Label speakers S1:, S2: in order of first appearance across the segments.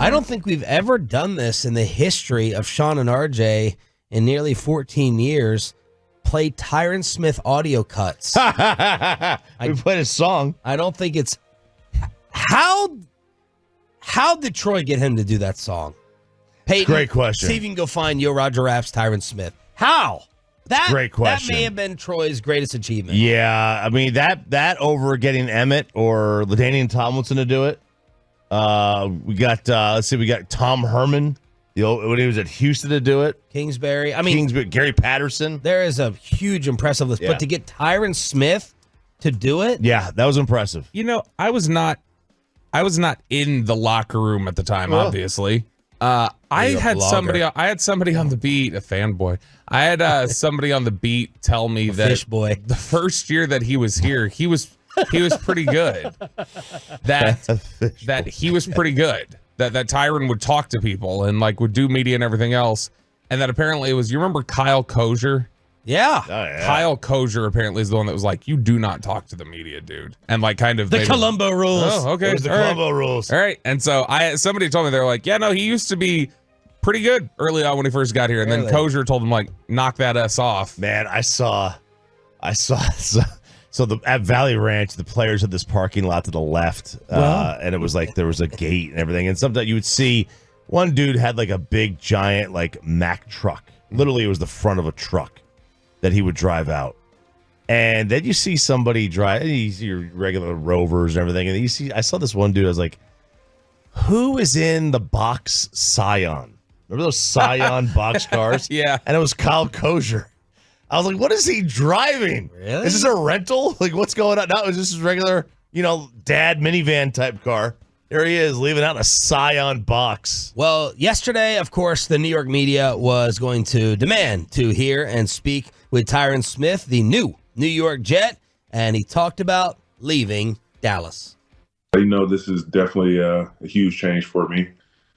S1: I don't think we've ever done this in the history of Shan and RJ in nearly 14 years. Play Tyron Smith audio cuts.
S2: We played a song.
S1: I don't think it's... How did Troy get him to do that song? Peyton,
S2: Great question.
S1: See if you can go find Yo Roger Rapp's Tyron Smith. How?
S2: Great question.
S1: That may have been Troy's greatest achievement.
S2: Yeah, I mean, that over getting Emmett or LaDainian Tomlinson to do it. We got, we got Tom Herman, when he was at Houston to do it.
S1: Kingsbury.
S2: Gary Patterson.
S1: There is a huge impressive list.
S2: Yeah.
S1: But to get Tyron Smith to do it?
S2: Yeah, that was impressive.
S3: You know, I was not in the locker room at the time, obviously. I had somebody on the beat, a fanboy. I had somebody on the beat tell me that
S1: fish boy.
S3: The first year that he was here, he was pretty good. That he was pretty good. That Tyron would talk to people and like would do media and everything else. And that apparently it was, you remember Kyle Kozier?
S1: Yeah.
S2: Oh, yeah.
S3: Kyle Kozier apparently is the one that was like, you do not talk to the media, dude. And like kind of
S1: The Columbo rules.
S3: Oh, okay.
S2: There's the Columbo rules.
S3: All right. And so somebody told me, they're like, yeah, no, he used to be pretty good early on when he first got here. And then Kozier told him like, knock that ass off.
S2: Man, I saw so at Valley Ranch, the players had this parking lot to the left, and it was like there was a gate and everything. And sometimes you would see one dude had like a big giant like Mack truck. Literally, it was the front of a truck that he would drive out. And then you see somebody drive, you see your regular Rovers and everything. And I saw this one dude, I was like, who is in the box Scion? Remember those Scion box cars?
S3: Yeah.
S2: And it was Kyle Kozier. I was like, what is he driving?
S1: Really?
S2: Is this a rental? Like, what's going on? No, is this a regular, dad minivan type car? There he is, leaving out a Scion box.
S1: Well, yesterday, of course, the New York media was going to demand to hear and speak with Tyron Smith, the new New York Jet, and he talked about leaving Dallas.
S4: This is definitely a huge change for me,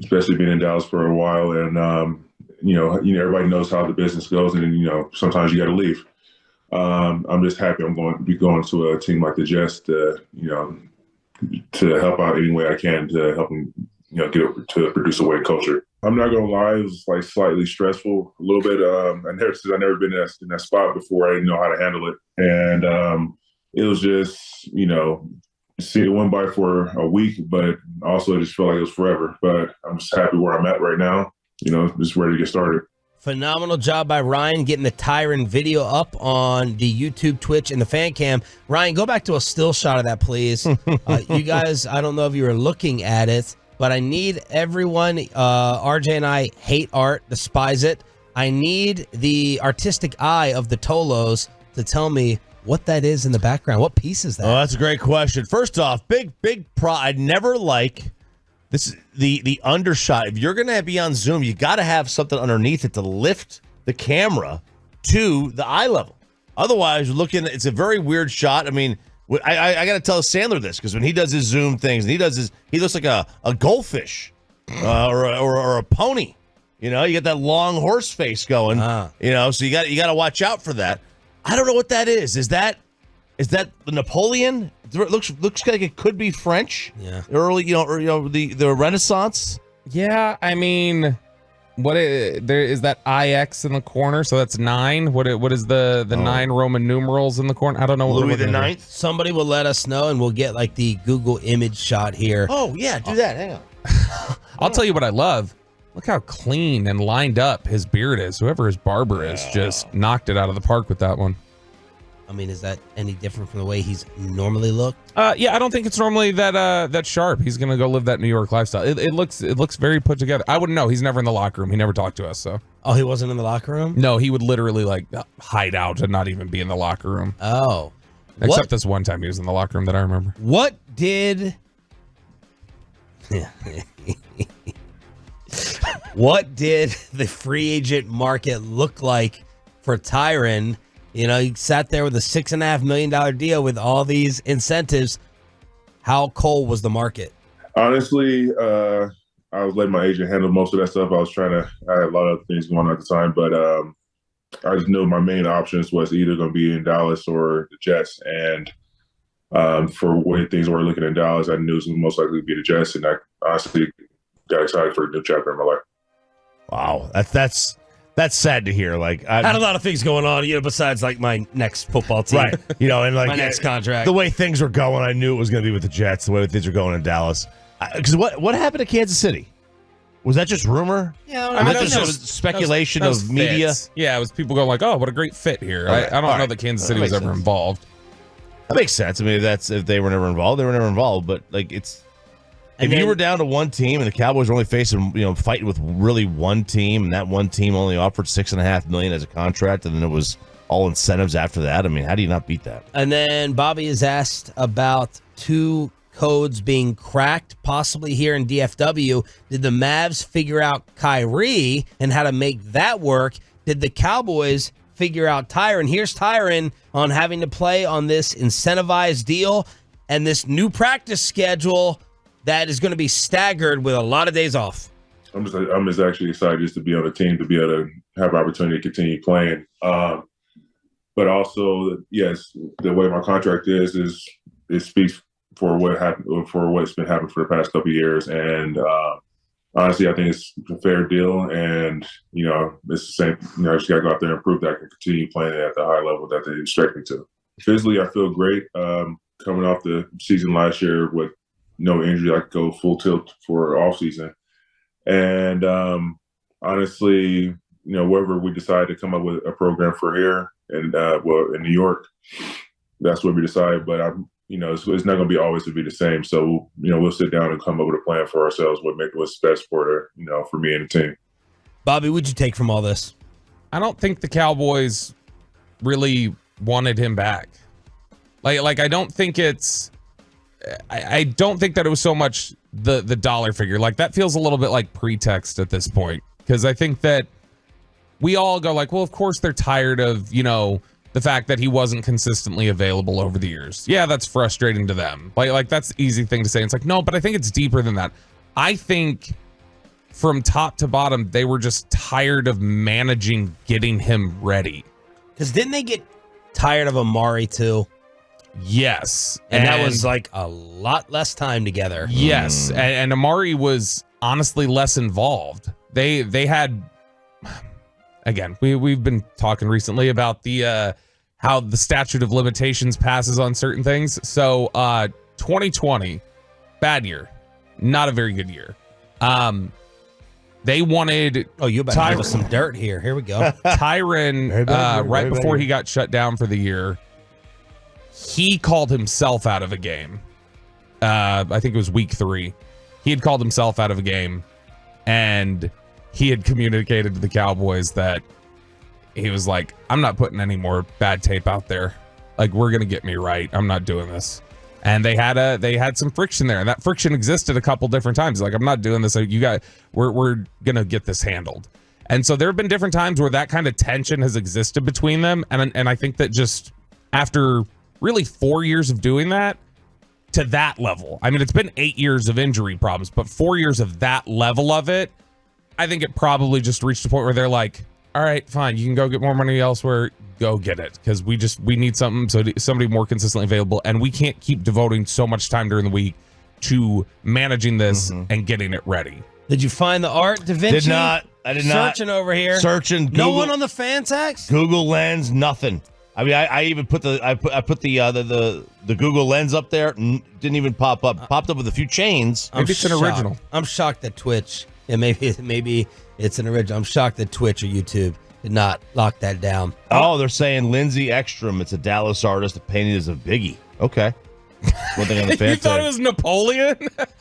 S4: especially being in Dallas for a while. And, everybody knows how the business goes, and, sometimes you got to leave. I'm just happy I'm going to be going to a team like the Jets to help out any way I can to help them, get to produce a winning culture. I'm not going to lie, it was like slightly stressful a little bit. I've never been in that spot before. I didn't know how to handle it. And it was just, see, it went by for a week, but also it just felt like it was forever. But I'm just happy where I'm at right now, just ready to get started.
S1: Phenomenal job by Ryan getting the Tyron video up on the YouTube, Twitch, and the fan cam. Ryan, go back to a still shot of that, please. You guys, I don't know if you were looking at it, but I need everyone, RJ and I hate art, despise it. I need the artistic eye of the Tolos to tell me what that is in the background. What piece is that?
S2: Oh, that's a great question. First off, big I never like this, the undershot. If you're going to be on Zoom, you got to have something underneath it to lift the camera to the eye level. Otherwise, you're looking, it's a very weird shot. I mean, I got to tell Sandler this, because when he does his Zoom things, and he looks like a goldfish or a pony. You get that long horse face going. So you got to watch out for that. I don't know what that is. Is that the Napoleon? It looks like it could be French.
S1: Yeah.
S2: Early, the Renaissance.
S3: Yeah, I mean, there is that IX in the corner, so that's 9. What is the 9 Roman numerals in the corner? I don't know.
S2: Louis the Ninth.
S1: Somebody will let us know, and we'll get like the Google image shot here.
S2: Oh yeah, do that. Hang on.
S3: I'll tell you what I love. Look how clean and lined up his beard is. Whoever his barber is just knocked it out of the park with that one.
S1: I mean, is that any different from the way he's normally looked?
S3: Yeah, I don't think it's normally that sharp. He's gonna go live that New York lifestyle. It looks very put together. I wouldn't know. He's never in the locker room. He never talked to us. So.
S1: Oh, he wasn't in the locker room?
S3: No, he would literally like hide out and not even be in the locker room.
S1: Oh.
S3: Except this one time he was in the locker room that I remember.
S1: What did the free agent market look like for Tyron? He sat there with a $6.5 million deal with all these incentives. How cold was the market?
S4: Honestly, I was letting my agent handle most of that stuff. I had a lot of other things going on at the time, but I just knew my main options was either going to be in Dallas or the Jets. And for the way things were looking in Dallas, I knew it was most likely to be the Jets. And I honestly got excited for a new chapter in my life.
S2: Wow, that's sad to hear. Like,
S1: I had a lot of things going on, besides like my next football team.
S2: right? And like
S1: my next contract.
S2: The way things were going, I knew it was going to be with the Jets. The way things were going in Dallas. Because what happened to Kansas City? Was that just rumor?
S1: Yeah,
S2: I mean, that was speculation of media.
S3: Fits. Yeah, it was people going like, "Oh, what a great fit here."
S2: Okay.
S3: I don't know that Kansas City was ever involved.
S2: That makes sense. I mean, if they were never involved, they were never involved. But like, if you were down to one team and the Cowboys were only facing, fighting with really one team, and that one team only offered $6.5 million as a contract, and then it was all incentives after that. I mean, how do you not beat that?
S1: And then Bobby is asked about 2 codes being cracked, possibly here in DFW. Did the Mavs figure out Kyrie and how to make that work? Did the Cowboys figure out Tyron? Here's Tyron on having to play on this incentivized deal and this new practice schedule that is going to be staggered with a lot of days off.
S4: I'm just actually excited just to be on the team, to be able to have opportunity to continue playing. But also, yes, the way my contract is it speaks for what happened, for what's been happening for the past couple of years. And honestly, I think it's a fair deal. And, it's the same, I just got to go out there and prove that I can continue playing at the high level that they expect me to. Physically, I feel great. Coming off the season last year with no injury, I could go full tilt for off season. And honestly, wherever we decide to come up with a program for here and in New York, that's what we decide. But it's not going to be always to be the same. So, we'll sit down and come up with a plan for ourselves, what's best for for me and the team.
S1: Bobby, what'd you take from all this?
S3: I don't think the Cowboys really wanted him back. Like I don't think it's. I don't think that it was so much the dollar figure. Like, that feels a little bit like pretext at this point, because I think that we all go like, well, of course they're tired of, the fact that he wasn't consistently available over the years. Yeah, that's frustrating to them. Like that's the easy thing to say. It's like, no, but I think it's deeper than that. I think from top to bottom, they were just tired of managing getting him ready.
S1: Because didn't they get tired of Amari too?
S3: Yes.
S1: And that was like a lot less time together.
S3: Yes. And Amari was honestly less involved. They had, again, we've been talking recently about the how the statute of limitations passes on certain things. So 2020, bad year. Not a very good year. They wanted
S1: you about to give us some dirt here. Here we go.
S3: Tyron, right before he got shut down for the year, he called himself out of a game. I think it was week 3. He had called himself out of a game, and he had communicated to the Cowboys that he was like, I'm not putting any more bad tape out there. Like, we're going to get me right. I'm not doing this. And they had some friction there, and that friction existed a couple different times. Like, I'm not doing this. We're going to get this handled. And so there have been different times where that kind of tension has existed between them. And I think that just after really 4 years of doing that to that level, I mean, it's been 8 years of injury problems, but 4 years of that level of it, I think it probably just reached a point where they're like, all right, fine, you can go get more money elsewhere, go get it, because we need somebody more consistently available, and we can't keep devoting so much time during the week to managing this and getting it ready.
S1: Did you find the art, Da Vinci?
S2: Did not. I did not.
S1: Searching over here.
S2: Searching. Google,
S1: no one on the fan text?
S2: Google Lens, nothing. I mean, I even put the Google Lens up there. Didn't even pop up. Popped up with a few chains.
S3: Maybe it's an original.
S1: I'm shocked that Twitch, and maybe it's an original. I'm shocked that Twitch or YouTube did not lock that down.
S2: Oh, they're saying Lindsey Ekstrom. It's a Dallas artist that painted as a Biggie. Okay. One thing on the fan
S3: You thought it was Napoleon?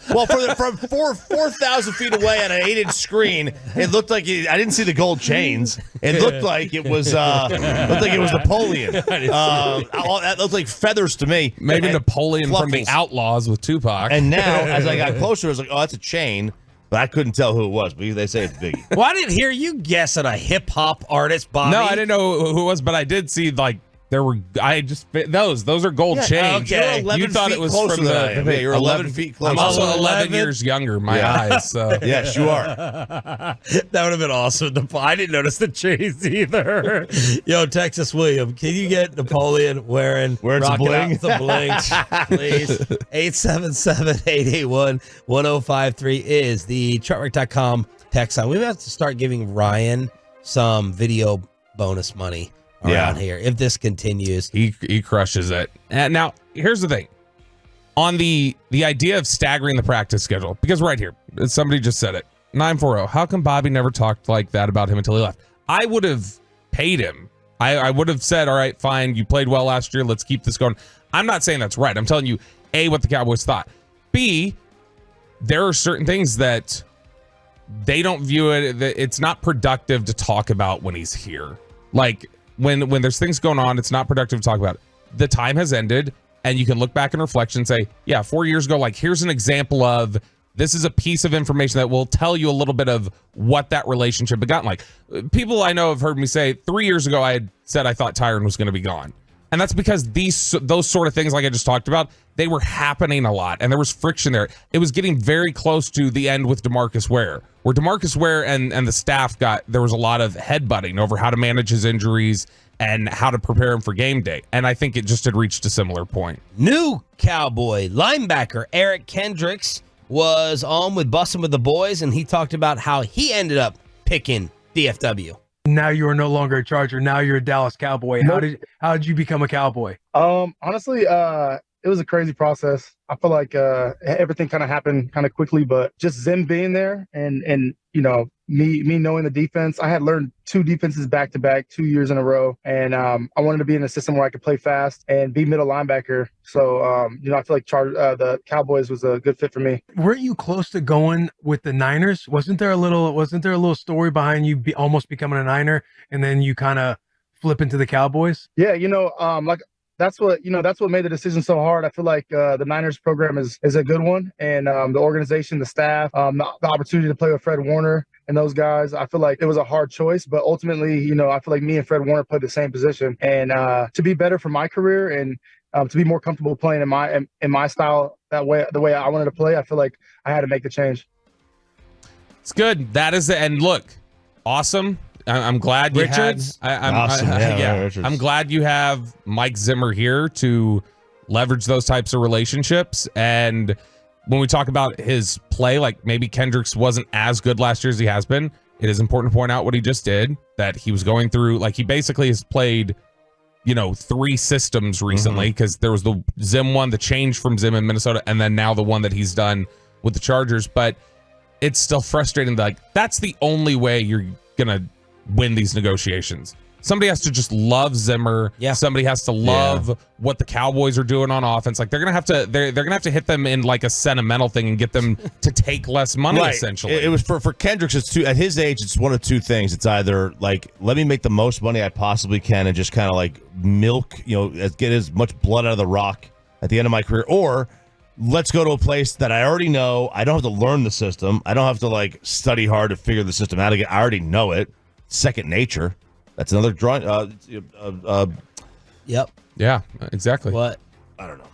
S2: Well, from 4,000 feet away on an 8-inch screen, it looked like I didn't see the gold chains. It looked like it was Napoleon. That looked like feathers to me.
S3: Maybe Napoleon
S2: fluffles
S3: from the Outlaws with Tupac.
S2: And now, as I got closer, I was like, oh, that's a chain. But I couldn't tell who it was. But they say it's Biggie.
S1: Well, I didn't hear you guess at a hip hop artist, Bobby.
S3: No, I didn't know who it was, but I did see like Those are gold chains.
S2: Okay.
S3: You thought it was from the
S2: you're 11 feet closer.
S3: I'm also 11 years younger. My eyes. So
S2: Yes, you are.
S1: That would have been awesome. I didn't notice the chains either. Yo, Texas William, can you get Napoleon wearing
S2: some bling?
S1: Some bling, please? 877-881-1053 is the truckwreck.com text line. We have to start giving Ryan some video bonus money around here if this continues.
S3: He crushes it. And now here's the thing. On the idea of staggering the practice schedule, because right here, somebody just said it. 940. How come Bobby never talked like that about him until he left? I would have paid him. I would have said, all right, fine, you played well last year. Let's keep this going. I'm not saying that's right. I'm telling you, A, what the Cowboys thought. B, there are certain things that they don't view it. It's not productive to talk about when he's here. Like when there's things going on, it's not productive to talk about it. The time has ended, and you can look back in reflection and say, yeah, 4 years ago, like here's an example of this is a piece of information that will tell you a little bit of what that relationship had gotten like. People I know have heard me say 3 years ago, I had said I thought Tyron was going to be gone. And that's because those sort of things like I just talked about, they were happening a lot, and there was friction there. It was getting very close to the end with DeMarcus Ware, where DeMarcus Ware and the staff there was a lot of headbutting over how to manage his injuries and how to prepare him for game day. And I think it just had reached a similar point.
S1: New Cowboy linebacker Eric Kendricks was on with Bussin' with the Boys, and he talked about how he ended up picking DFW.
S5: Now you are no longer a Charger. Now you're a Dallas Cowboy. How did you become a Cowboy?
S6: Honestly, it was a crazy process. I feel like everything kind of happened kind of quickly, but just Zim being there and you know me knowing the defense. I had learned 2 defenses back to back 2 years in a row, and I wanted to be in a system where I could play fast and be middle linebacker. So I feel like the Cowboys was a good fit for me.
S5: Weren't you close to going with the Niners? Wasn't there a little story behind you almost becoming a Niner, and then you kind of flip into the Cowboys?
S6: Yeah, that's what made the decision so hard. I feel like the Niners program is a good one, and the organization, the staff, the opportunity to play with Fred Warner and those guys. I feel like it was a hard choice, but ultimately, I feel like me and Fred Warner played the same position, and to be better for my career and to be more comfortable playing in my style the way I wanted to play, I feel like I had to make the change.
S3: It's good. That is it. And look, awesome. I'm glad you
S1: Richards?
S3: I'm glad you have Mike Zimmer here to leverage those types of relationships. And when we talk about his play, like maybe Kendricks wasn't as good last year as he has been, it is important to point out what he just did, that he was going through, like he basically has played, 3 systems recently, because there was the Zim one, the change from Zim in Minnesota, and then now the one that he's done with the Chargers. But it's still frustrating. Like that's the only way you're going to win these negotiations. Somebody has to just love Zimmer.
S1: Yeah.
S3: Somebody has to love what the Cowboys are doing on offense. Like they're gonna have to hit them in like a sentimental thing and get them to take less money. Right. Essentially,
S2: it was for Kendricks. It's at his age, it's one of 2 things. It's either like let me make the most money I possibly can and just kind of like milk, get as much blood out of the rock at the end of my career, or let's go to a place that I already know. I don't have to learn the system. I don't have to like study hard to figure the system out. I already know it. Second nature. That's another drawing.
S1: Yep.
S3: Yeah, exactly.
S1: What?
S2: I don't know.